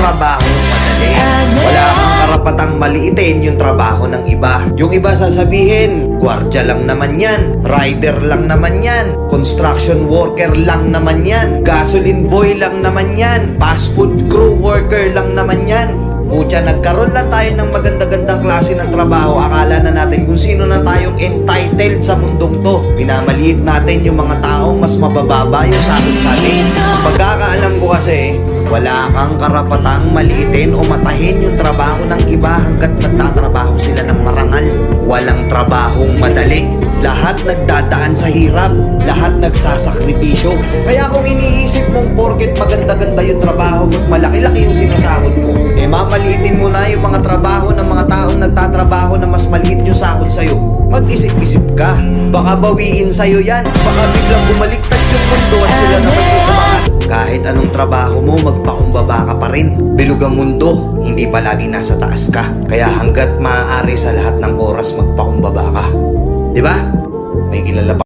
trabaho madali. Wala kang karapatang maliitin yung trabaho ng iba. Yung iba sasabihin, gwardiya lang naman yan, rider lang naman yan, construction worker lang naman yan, gasoline boy lang naman yan, fast food crew worker lang naman yan. Pucha, nagkaroon lang tayo ng maganda-gandang klase ng trabaho. Akala na natin kung sino na tayong entitled sa mundong to. Minamaliit natin yung mga taong mas mabababa yung sahod sa atin. Pagkakaalam ko kasi, wala kang karapatang maliitin o matahin yung trabaho ng iba hanggat nagtatrabaho sila ng marangal. Walang trabahong madali. Lahat nagdadaan sa hirap. Lahat nagsasakripisyo. Kaya kung iniisip mong porket maganda-ganda yung trabaho mo't malaki-laki yung sinasahod mo, mamaliitin mo na yung mga trabaho ng mga taong nagtatrabaho na mas maliit yung sahod sa'yo. Mag-isip-isip ka. Baka bawiin sa'yo yan. Baka biglang bumaliktad yung mundo at sila naman yung umangat. Kahit anong trabaho mo, magpakumbaba ka pa rin. Bilog ang mundo, hindi palagi nasa taas ka. Kaya hanggat maaari sa lahat ng oras, magpakumbaba ka. Diba? May kilala pa